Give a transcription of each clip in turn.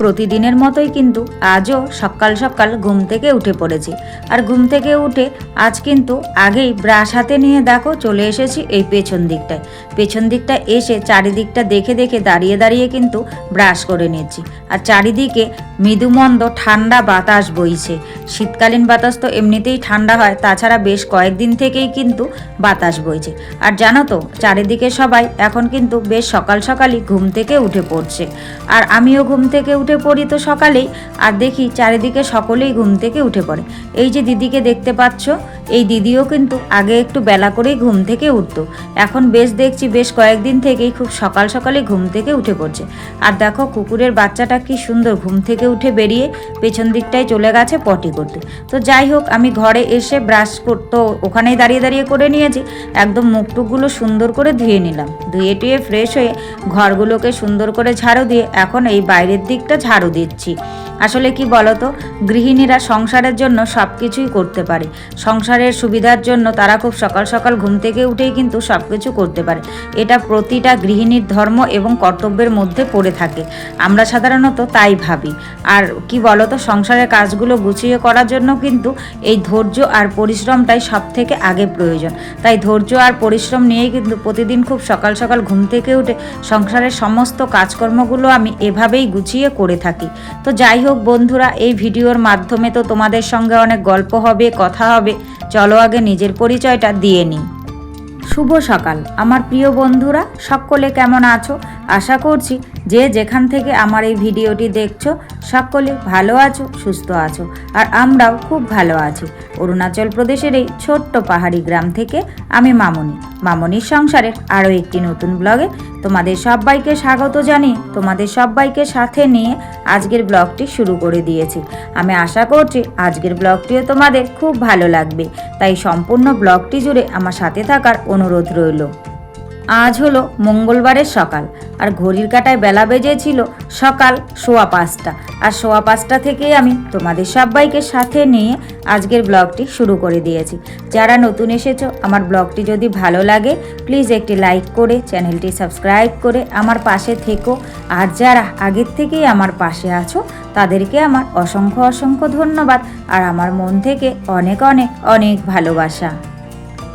প্রতিদিনের মতোই কিন্তু আজও সকাল সকাল ঘুম থেকে উঠে পড়েছি। আর ঘুম থেকে উঠে আজ কিন্তু আগেই ব্রাশ হাতে নিয়ে দেখো চলে এসেছি এই পেছন দিকটায় এসে চারিদিকটা দেখে দেখে দাঁড়িয়ে দাঁড়িয়ে কিন্তু ব্রাশ করে নিচ্ছি। আর চারিদিকে মৃদুমন্দ ঠান্ডা বাতাস বইছে। শীতকালীন বাতাস তো এমনিতেই ঠান্ডা হয়, তাছাড়া বেশ কয়েকদিন থেকেই কিন্তু বাতাস বইছে। আর জানো তো চারিদিকে সবাই এখন কিন্তু বেশ সকাল সকালই ঘুম থেকে উঠে পড়ছে। আর আমিও ঘুম থেকে উঠে পড়ি তো সকালেই, আর দেখি চারিদিকে সকলেই ঘুম থেকে উঠে পড়ে। এই যে দিদিকে দেখতে পাচ্ছ, এই দিদিও কিন্তু আগে একটু বেলা করেই ঘুম থেকে উঠতো, এখন বেশ দেখছি বেশ কয়েকদিন থেকেই খুব সকাল সকালে ঘুম থেকে উঠে পড়ছে। আর দেখো কুকুরের বাচ্চাটা কি সুন্দর ঘুম থেকে উঠে বেরিয়ে পেছন দিকটায় চলে গেছে পটি করতে। তো যাই হোক, আমি ঘরে এসে ব্রাশ করতো ওখানেই দাঁড়িয়ে দাঁড়িয়ে করে নিয়েছি। একদম মুখটুকগুলো সুন্দর করে ধুয়ে নিলাম, ধুয়ে টুয়ে ফ্রেশ হয়ে ঘরগুলোকে সুন্দর করে ঝাড়ু দিয়ে এখন এই বাইরের দিকটা ঝাড়ু দিচ্ছি। আসলে কি বলতো, গৃহিণীরা সংসারের জন্য সব কিছুই করতে পারে। সংসারের সুবিধার জন্য তারা খুব সকাল সকাল ঘুম থেকে উঠেই কিন্তু সব কিছু করতে পারে। এটা প্রতিটা গৃহিণীর ধর্ম এবং কর্তব্যের মধ্যে পড়ে থাকে। আমরা সাধারণত তাই ভাবি। আর কি বলতো, সংসারের কাজগুলো গুছিয়ে করার জন্য কিন্তু এই ধৈর্য আর পরিশ্রমটাই সব থেকে আগে প্রয়োজন। তাই ধৈর্য আর পরিশ্রম নিয়েই কিন্তু প্রতিদিন খুব সকাল সকাল ঘুম থেকে উঠে সংসারের সমস্ত কাজকর্মগুলো আমি এভাবেই গুছিয়ে করে থাকি। তো যাই হোক বন্ধুরা, এই ভিডিওর মাধ্যমে তো তোমাদের সঙ্গে অনেক গল্প হবে, কথা হবে। চলো আগে নিজের পরিচয়টা দিয়ে নিই। শুভ সকাল আমার প্রিয় বন্ধুরা, সকলে কেমন আছো? আশা করছি যে যেখান থেকে আমার এই ভিডিওটি দেখছো সকলে ভালো আছো, সুস্থ আছো। আর আমরাও খুব ভালো আছি। অরুণাচল প্রদেশের এই ছোট্ট পাহাড়ি গ্রাম থেকে আমি মামনির সংসারের আরও একটি নতুন ব্লগে তোমাদের সবাইকে স্বাগত জানিয়ে তোমাদের সবাইকে সাথে নিয়ে আজকের ব্লগটি শুরু করে দিয়েছি। আমি আশা করছি আজকের ব্লগটিও তোমাদের খুব ভালো লাগবে, তাই সম্পূর্ণ ব্লগটি জুড়ে আমার সাথে থাকার অনুরোধ রইল। আজ হলো মঙ্গলবারের সকাল, আর ঘড়ির কাঁটায় বেলা বেজেছিল সকাল 5:15। আর 5:15 থেকেই আমি তোমাদের সবাইকে সাথে নিয়ে আজকের ব্লগটি শুরু করে দিয়েছি। যারা নতুন এসেছো, আমার ব্লগটি যদি ভালো লাগে প্লিজ একটি লাইক করে চ্যানেলটি সাবস্ক্রাইব করে আমার পাশে থেকো। আর যারা আগের থেকেই আমার পাশে আছো তাদেরকে আমার অসংখ্য অসংখ্য ধন্যবাদ আর আমার মন থেকে অনেক অনেক অনেক ভালোবাসা।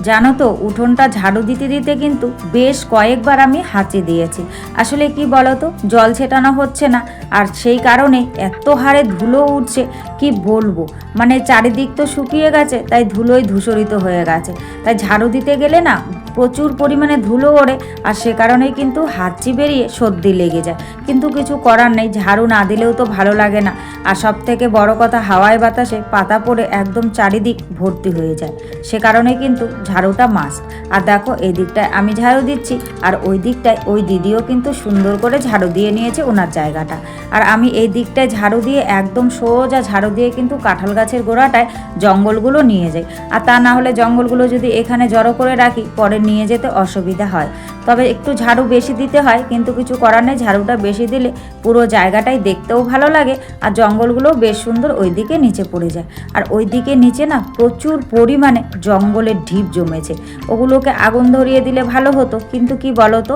জানো তো, উঠোনটা ঝাড়ু দিতে দিতে কিন্তু বেশ কয়েকবার আমি হাঁচি দিয়েছি। আসলে কি বলতো, জল ছেটানো হচ্ছে না, আর সেই কারণে এত হারে ধুলো উঠছে কি বলবো। মানে চারিদিক তো শুকিয়ে গেছে, তাই ধুলোয় ধূসরিত হয়ে গেছে। তাই ঝাড়ু দিতে গেলে না প্রচুর পরিমাণে ধুলো ওড়ে, আর সে কারণেই কিন্তু হাঁচি বেরিয়ে সর্দি লেগে যায়। কিন্তু কিছু করার নেই, ঝাড়ু না দিলেও তো ভালো লাগে না। আর সব থেকে বড় কথা, হাওয়ায় বাতাসে পাতা পড়ে একদম চারিদিক ভর্তি হয়ে যায়। সে কারণে কিন্তু ঝাড়ুটা মাস্ট। আর দেখো এই দিকটায় আমি ঝাড়ু দিচ্ছি, আর ওই দিকটায় ওই দিদিও কিন্তু সুন্দর করে ঝাড়ু দিয়ে নিয়েছে ওনার জায়গাটা। আর আমি এই দিকটায় ঝাড়ু দিয়ে একদম সোজা ঝাড়ু দিয়ে কিন্তু কাঁঠাল গাছের গোড়াটায় জঙ্গলগুলো নিয়ে যাই। আর তা না হলে জঙ্গলগুলো যদি এখানে জড়ো করে রাখি পরে নিয়ে যেতে অসুবিধা হয়। তবে একটু ঝাড়ু বেশি দিতে হয়, কিন্তু কিছু করার নেই। ঝাড়ুটা বেশি দিলে পুরো জায়গাটাই দেখতেও ভালো লাগে, আর জঙ্গলগুলোও বেশ সুন্দর ওই দিকে নিচে পড়ে যায়। আর ওই দিকে নিচে না প্রচুর পরিমাণে জঙ্গলের ঢিপ জমেছে, ওগুলোকে আগুন ধরিয়ে দিলে ভালো হতো। কিন্তু কি বলতো,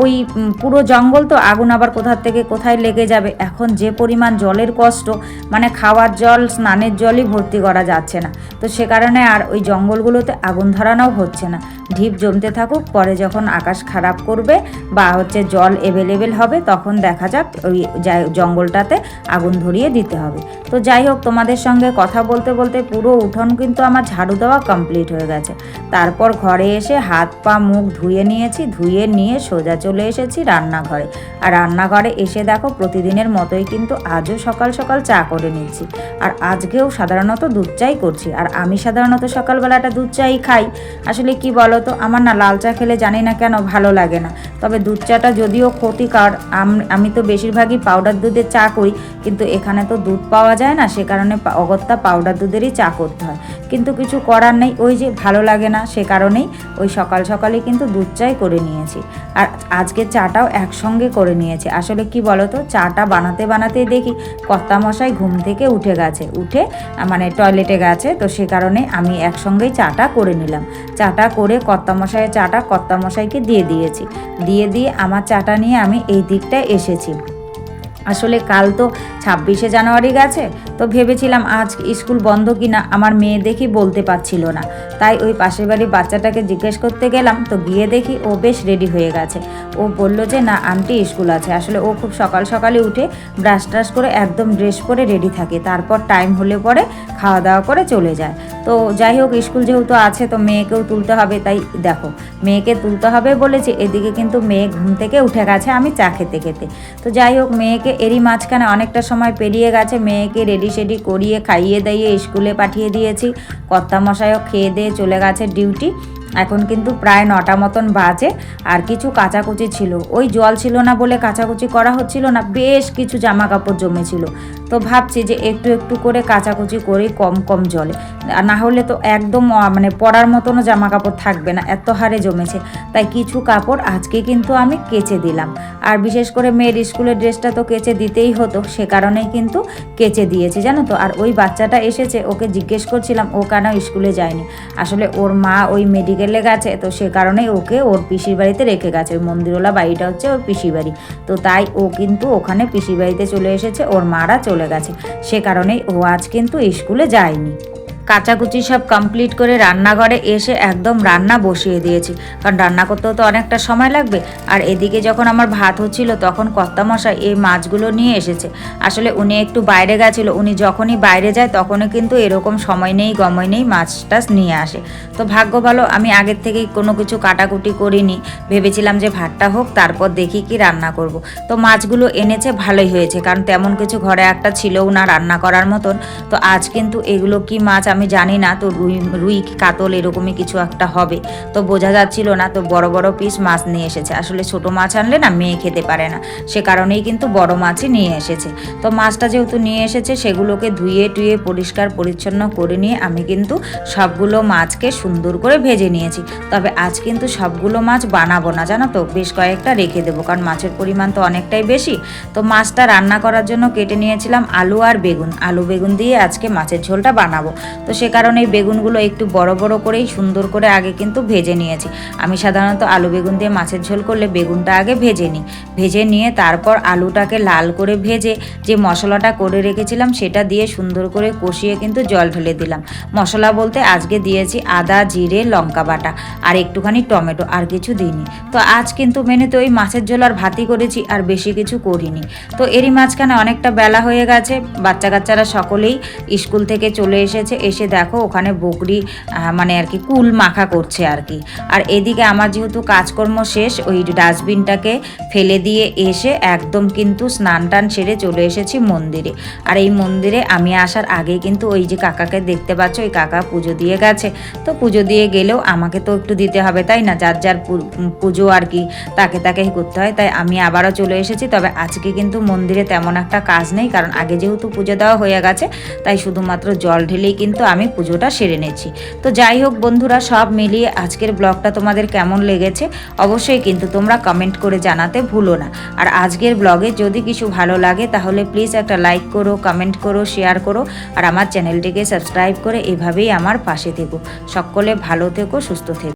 ওই পুরো জঙ্গল তো, আগুন আবার কোথার থেকে কোথায় লেগে যাবে। এখন যে পরিমাণ জলের কষ্ট, মানে খাওয়ার জল স্নানের জলই ভর্তি করা যাচ্ছে না। তো সে কারণে আর ওই জঙ্গলগুলোতে আগুন ধরানোও হচ্ছে না। ঢিপ জমতে থাকুক, পরে যখন আকাশ খারাপ করবে বা জল অ্যাভেলেবেল হবে তখন দেখা যাক ওই জঙ্গলটাতে আগুন ধরিয়ে দিতে হবে। তো যাই হোক, তোমাদের সঙ্গে কথা বলতে বলতে পুরো উঠোন কিন্তু আমার ঝাড়ু দেওয়া কমপ্লিট হয়ে গেছে। তারপর ঘরে এসে হাত পা মুখ ধুয়ে নিয়েছি, ধুয়ে নিয়ে সোজা চলে এসেছি রান্নাঘরে। আর রান্নাঘরে এসে দেখো প্রতিদিনের মতোই কিন্তু আজও সকাল সকাল চা করে নিচ্ছি। আর আজকেও সাধারণত দুধ চাই করছি। আর আমি সাধারণত সকালবেলাটা দুধ চাই খাই। আসলে কি বলতো, আমার না লাল চা খেলে জানি না কেন ভালো লাগে না। তবে দুধ চাটা যদিও ক্ষতিকর, আমি তো বেশিরভাগই পাউডার দুধের চা করি, কিন্তু এখানে তো দুধ পাওয়া যায় না, সে কারণে অগত্যা পাউডার দুধেরই চা করতে হয়। কিন্তু কিছু করার নেই, ওই যে ভালো লাগে না, সে কারণেই ওই সকাল সকালেই কিন্তু দুধ চাই করে নিয়েছি। আর আজকে চাটাও একসঙ্গে করে নিয়েছি। আসলে কি বলতো, চাটা বানাতে বানাতেই দেখি কর্তামশাই ঘুম থেকে উঠে মানে টয়লেটে গেছে। তো সে কারণে আমি একসঙ্গেই চাটা করে নিলাম। চাটা করে কর্তামশাইয়ের চাটা কর্তামশাইকে দিয়ে দিয়েছি। দিয়ে আমার চাটা নিয়ে আমি এই দিকটায় এসেছি। আসলে কাল তো 26শে জানুয়ারি গেছে, তো ভেবেছিলাম আজ স্কুল বন্ধ কিনা, আমার মেয়ে দেখি বলতে পারছিল না। তাই ওই পাশের বাড়ির বাচ্চাটাকে জিজ্ঞেস করতে গেলাম, তো গিয়ে দেখি ও বেশ রেডি হয়ে গেছে। ও বলল যে না আন্টি স্কুল আছে। আসলে ও খুব সকাল সকালে উঠে ব্রাশ ট্রাশ করে একদম ড্রেস পরে রেডি থাকে, তারপর টাইম হলে পরে খাওয়া দাওয়া করে চলে যায়। তো যাই হোক, স্কুল যেহেতু আছে তো মেয়েকেও তুলতে হবে, তাই দেখো মেয়েকে তুলতে হবে বলেছি, এদিকে কিন্তু মেয়ে ঘুম থেকে উঠে গেছে আমি চা খেতে খেতে। তো যাই হোক, মেয়েকে এরই মাঝখানে অনেকটা সময় পেরিয়ে গেছে, মেয়েকে রেডি সেডি করিয়ে খাইয়ে দাইয়ে স্কুলে পাঠিয়ে দিয়েছি। কর্তামশাইও খেয়ে দিয়ে চলে গেছে ডিউটি। এখন কিন্তু প্রায় 9টা মতন বাজে। আর কিছু কাচাকুচি ছিল, ওই জল ছিল না বলে কাচাকুচি করা হচ্ছিল না, বেশ কিছু জামা কাপড় জমেছিল। তো ভাবছি যে একটু একটু করে কাচাকুচি করি কম কম জলে, না হলে তো একদম মানে পরার মতনও জামা কাপড় থাকবে না, এত হারে জমেছে। তাই কিছু কাপড় আজকে কিন্তু আমি কেচে দিলাম। আর বিশেষ করে মেয়ের স্কুলের ড্রেসটা তো কেচে দিতেই হতো, সে কারণেই কিন্তু কেচে দিয়েছি জানো তো। আর ওই বাচ্চাটা এসেছে, ওকে জিজ্ঞেস করছিলাম ও কেন স্কুলে যায়নি। আসলে ওর মা ওই মেডিকেলে গেছে, তো সে কারণেই ওকে ওর পিসির বাড়িতে রেখে গেছে। ওই মন্দিরওয়ালা বাড়িটা হচ্ছে ওর পিসির বাড়ি, তো তাই ও কিন্তু ওখানে পিসির বাড়িতে চলে এসেছে, ওর মারা চলে গেছে, সে কারণেই ও আজ কিন্তু স্কুলে যায়নি। কাচাকুচি সব কমপ্লিট করে রান্নাঘরে এসে একদম রান্না বসিয়ে দিয়েছি, কারণ রান্না করতেও তো অনেকটা সময় লাগবে। আর এদিকে যখন আমার ভাত হচ্ছিল তখন কর্তামশাই এই মাছগুলো নিয়ে এসেছে। আসলে উনি একটু বাইরে গেছিলো, উনি যখনই বাইরে যায় তখনই কিন্তু এরকম সময় নেই গময় নেই মাছ টাছ নিয়ে আসে। তো ভাগ্য ভালো আমি আগের থেকেই কোনো কিছু কাটাকুটি করিনি, ভেবেছিলাম যে ভাতটা হোক তারপর দেখি কি রান্না করব। তো মাছগুলো এনেছে ভালোই হয়েছে, কারণ তেমন কিছু ঘরে একটা ছিলও না রান্না করার মতন। তো আজ কিন্তু এগুলো কি মাছ আমি জানি না, তো রুই কাতল এরকমই কিছু একটা হবে, তো বোঝা যাচ্ছিল না। তো বড় বড় পিস মাছ নিয়ে এসেছে, আসলে ছোট মাছ আনলে না মেয়ে খেতে পারে না, সে কারণেই কিন্তু বড় মাছই নিয়ে এসেছে। তো মাছটা যেহেতু নিয়ে এসেছে সেগুলোকে ধুয়ে টুয়ে পরিষ্কার পরিচ্ছন্ন করে নিয়ে আমি কিন্তু সবগুলো মাছকে সুন্দর করে ভেজে নিয়েছি। তবে আজ কিন্তু সবগুলো মাছ বানাবো না জানো তো, বেশ কয়েকটা রেখে দেবো, কারণ মাছের পরিমাণ তো অনেকটাই বেশি। তো মাছটা রান্না করার জন্য কেটে নিয়েছিলাম আলু আর বেগুন, আলু বেগুন দিয়ে আজকে মাছের ঝোলটা বানাবো। তো সে কারণে এই বেগুনগুলো একটু বড় বড় করেই সুন্দর করে আগে কিন্তু ভেজে নিয়েছি। আমি সাধারণত আলু বেগুন দিয়ে মাছের ঝোল করলে বেগুনটা আগে ভেজে নিই, ভেজে নিয়ে তারপর আলুটাকে লাল করে ভেজে যে মশলাটা করে রেখেছিলাম সেটা দিয়ে সুন্দর করে কষিয়ে কিন্তু জল ঢেলে দিলাম। মশলা বলতে আজকে দিয়েছি আদা জিরে লঙ্কা বাটা আর একটুখানি টমেটো, আর কিছু দিইনি। তো আজ কিন্তু মেনুতে ওই মাছের ঝোল আর ভাতই করেছি, আর বেশি কিছু করিনি। তো এরই মাঝখানে অনেকটা বেলা হয়ে গেছে, বাচ্চা কাচ্চারা সকলেই স্কুল থেকে চলে এসেছে। এসে দেখো ওখানে বকরি মানে আর কি কুল মাখা করছে আর কি। আর এদিকে আমার যেহেতু কাজকর্ম শেষ, ওই ডাস্টবিনটাকে ফেলে দিয়ে এসে একদম কিন্তু স্নান টান সেরে চলে এসেছি মন্দিরে। আর এই মন্দিরে আমি আসার আগেই কিন্তু ওই যে কাকাকে দেখতে পাচ্ছ, ওই কাকা পুজো দিয়ে গেছে। তো পুজো দিয়ে গেলেও আমাকে তো একটু দিতে হবে তাই না, যার যার পুজো আর কি তাকে তাকেই করতে হয়। তাই আমি আবারও চলে এসেছি। তবে আজকে কিন্তু মন্দিরে তেমন একটা কাজ নেই, কারণ আগে যেহেতু পুজো দেওয়া হয়ে গেছে তাই শুধুমাত্র জল ঢেলেই কিন্তু আমি পুজোটা সেরে নেছি। তো যাই হোক বন্ধুরা, সব মিলিয়ে আজকের ব্লগটা তোমাদের কেমন লেগেছে অবশ্যই কিন্তু তোমরা কমেন্ট করে জানাতে ভুলো না। আর আজকের ব্লগে যদি কিছু ভালো লাগে তাহলে প্লিজ একটা লাইক করো, কমেন্ট করো, শেয়ার করো, আর আমার চ্যানেলটিকে সাবস্ক্রাইব করে এভাবেই আমার পাশে থেকো। সকলে ভালো থেকো, সুস্থ থেকো।